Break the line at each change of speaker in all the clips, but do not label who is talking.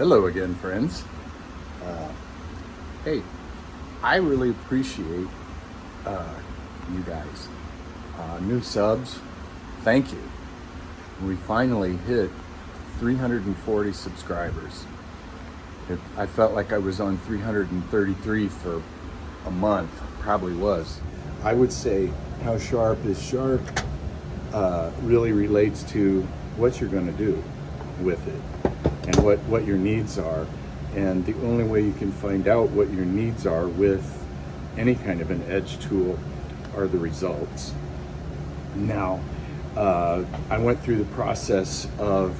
Hello again, friends. Hey, I really appreciate you guys. New subs, thank you. We finally hit 340 subscribers. I felt like I was on 333 for a month, probably was. I would say how sharp is sharp really relates to what you're going to do with it and what your needs are. And the only way you can find out what your needs are with any kind of an edge tool are the results. Now, I went through the process of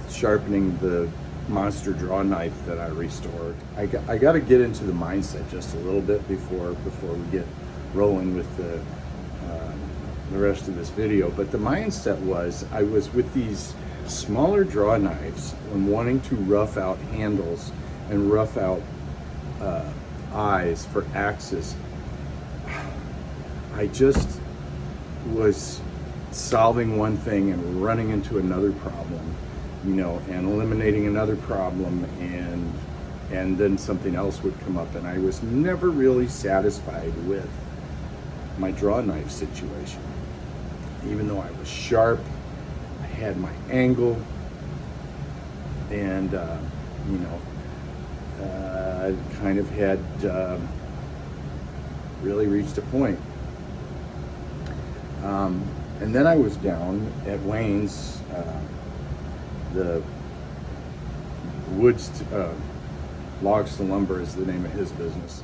sharpening the monster draw knife that I restored. I got to get into the mindset just a little bit before we get rolling with the rest of this video. But the mindset was, I was with these smaller draw knives and wanting to rough out handles and rough out eyes for axes. I just was solving one thing and running into another problem, and eliminating another problem, and then something else would come up, and I was never really satisfied with my draw knife situation. Even though I was sharp, I had my angle, and I kind of had really reached a point. And then I was down at Wayne's, the Woods Logs to Lumber is the name of his business.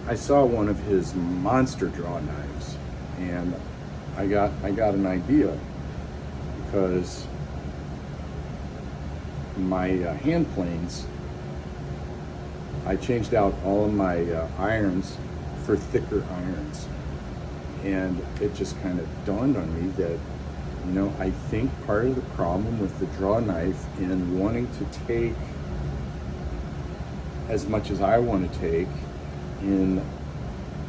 I saw one of his monster draw knives, and I got an idea, because my hand planes, I changed out all of my irons for thicker irons, and it just kind of dawned on me that I think part of the problem with the draw knife in wanting to take as much as I want to take in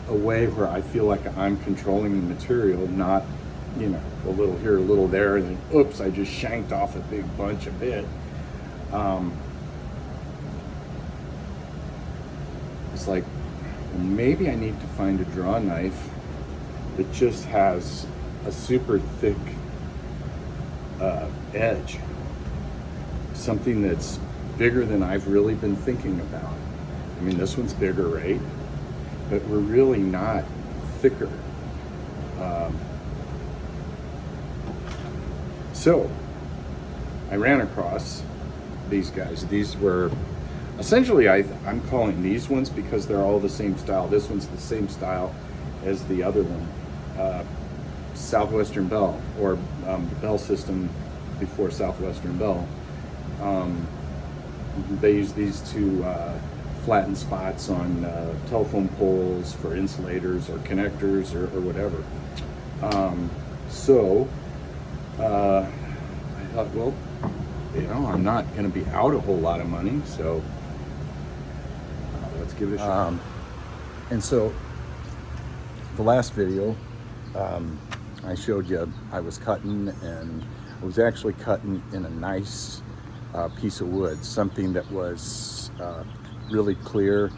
a way where I feel like I'm controlling the material, not a little here, a little there, and then oops, I just shanked off a big bunch of bit. It's like, well, maybe I need to find a draw knife that just has a super thick edge, something that's bigger than I've really been thinking about. I mean, this one's bigger, right? But we're really not thicker. So I ran across these guys. These were essentially, I'm calling these ones because they're all the same style. This one's the same style as the other one, Southwestern Bell, or the Bell system before Southwestern Bell. They use these to flatten spots on telephone poles for insulators or connectors or whatever. So I thought, well, I'm not going to be out a whole lot of money, so let's give it a shot. And so the last video, I showed you I was cutting, and I was actually cutting in a nice piece of wood, something that was really clear.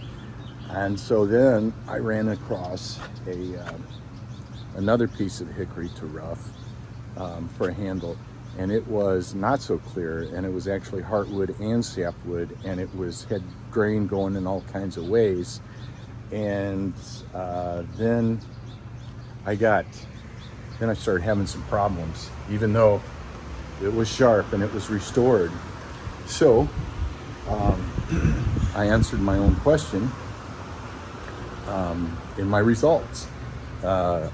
And so then I ran across another piece of hickory to rough for a handle, and it was not so clear, and it was actually heartwood and sapwood, and it had grain going in all kinds of ways. And then I started having some problems, even though it was sharp and it was restored. So I answered my own question in my results. A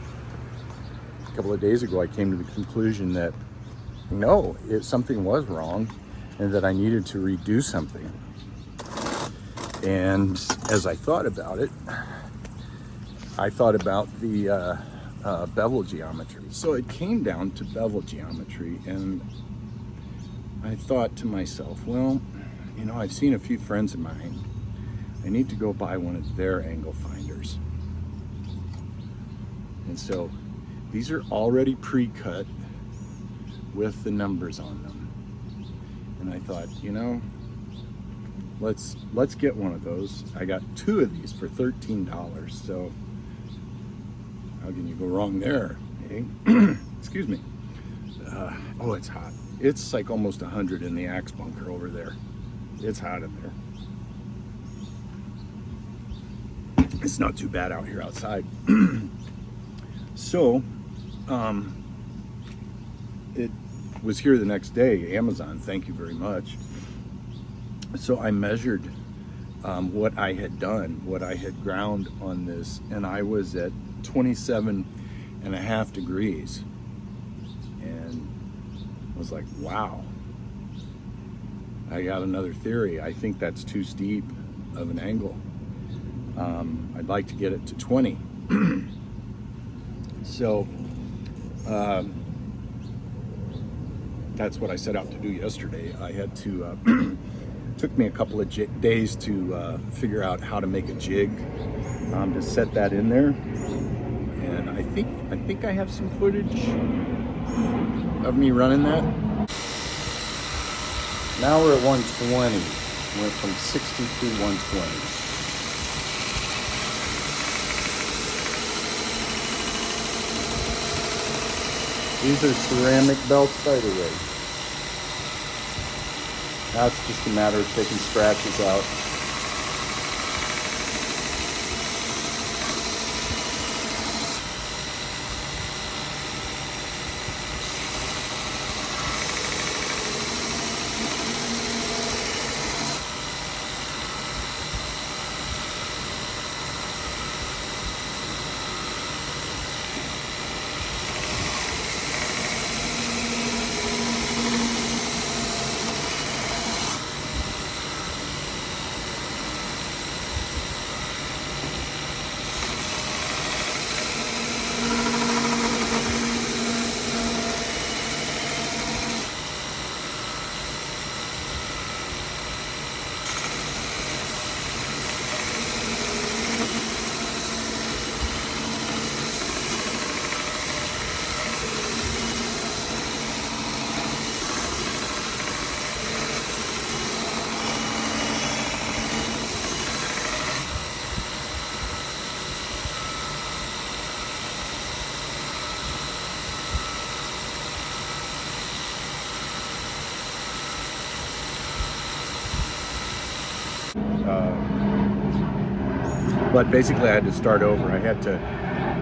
couple of days ago, I came to the conclusion that no, something was wrong, and that I needed to redo something. And as I thought about it, I thought about the bevel geometry. So it came down to bevel geometry, and I thought to myself, well, I've seen a few friends of mine. I need to go buy one of their angle finders. And so these are already pre-cut with the numbers on them. And I thought, let's get one of those. I got 2 of these for $13, so how can you go wrong there, eh? Excuse me. Oh, it's hot. It's like almost 100 in the axe bunker over there. It's hot in there. It's not too bad out here outside. So, it was here the next day. Amazon, thank you very much. So I measured what I had done, what I had ground on this, and I was at 27.5 degrees. And I was like, wow. I got another theory. I think that's too steep of an angle. I'd like to get it to 20. So that's what I set out to do yesterday. I had to, took me a couple of days to figure out how to make a jig to set that in there. And I think I have some footage of me running that. Now we're at 120. Went from 60 to 120. These are ceramic belts, by the way. Now it's just a matter of taking scratches out. But basically I had to start over. I had to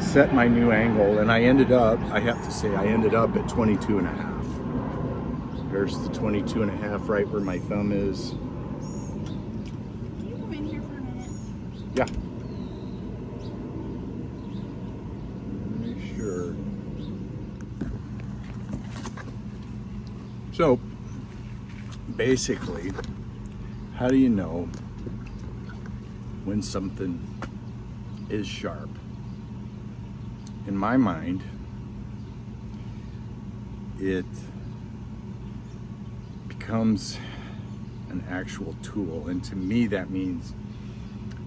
set my new angle, and I ended up, I have to say, I ended up at 22.5. There's the 22.5 right where my thumb is.
Can you come in here for a minute?
Yeah. Make sure. So, basically, how do you know when something is sharp? In my mind, it becomes an actual tool, and to me that means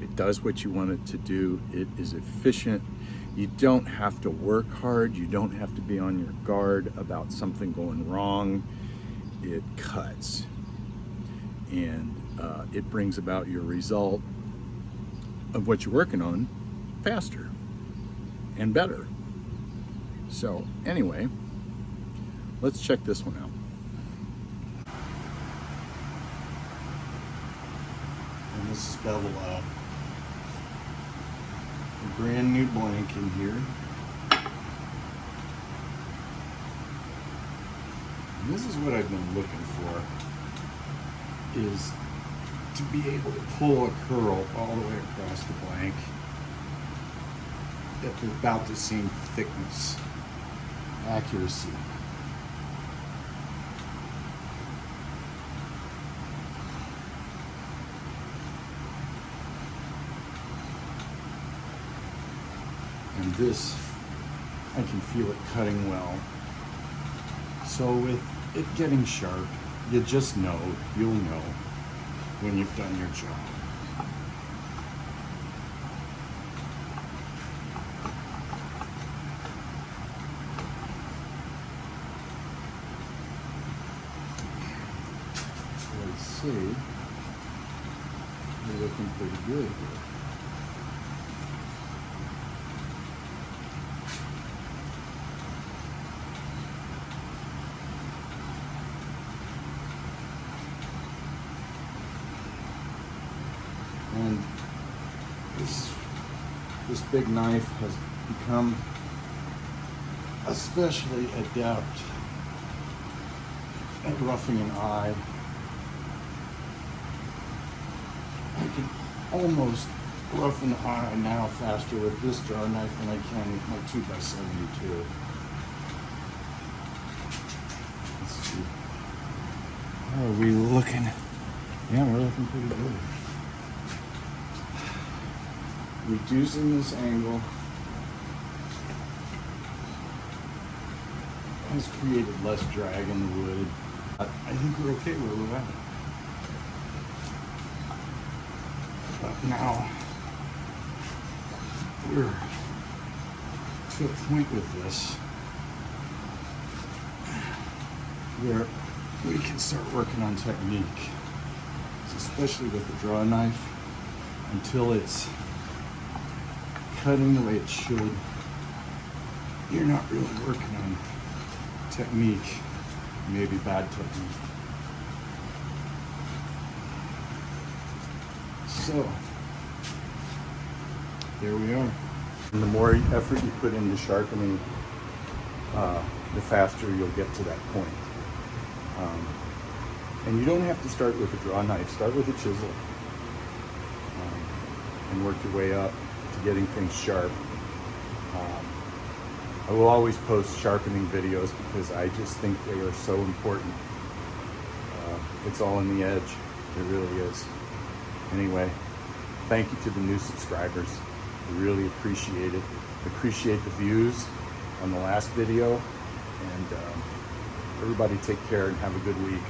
it does what you want it to do. It is efficient. You don't have to work hard. You don't have to be on your guard about something going wrong. It cuts, and it brings about your result of what you're working on faster and better. So anyway, let's check this one out. And this is Bevel Up. A brand new blank in here. And this is what I've been looking for, is to be able to pull a curl all the way across the blank at about the same thickness, accuracy. And this, I can feel it cutting well. So with it getting sharp, you just know, you'll know when you've done your job. Let's see. We're looking pretty good here. And this big knife has become especially adept at roughing an eye. I can almost rough an eye now faster with this jar knife than I can with my 2x72. Let's see. How are we looking? Yeah, we're looking pretty good. Reducing this angle has created less drag in the wood. I think we're okay where we're at. But now we're to a point with this where we can start working on technique, especially with the draw knife. Until it's cutting the way it should, you're not really working on technique, maybe bad technique. So, there we are. And the more effort you put into sharpening, the faster you'll get to that point. And you don't have to start with a draw knife, start with a chisel. And work your way up to getting things sharp. I will always post sharpening videos because I just think they are so important. It's all in the edge. It really is. Anyway, thank you to the new subscribers. I really appreciate it. Appreciate the views on the last video. And everybody take care and have a good week.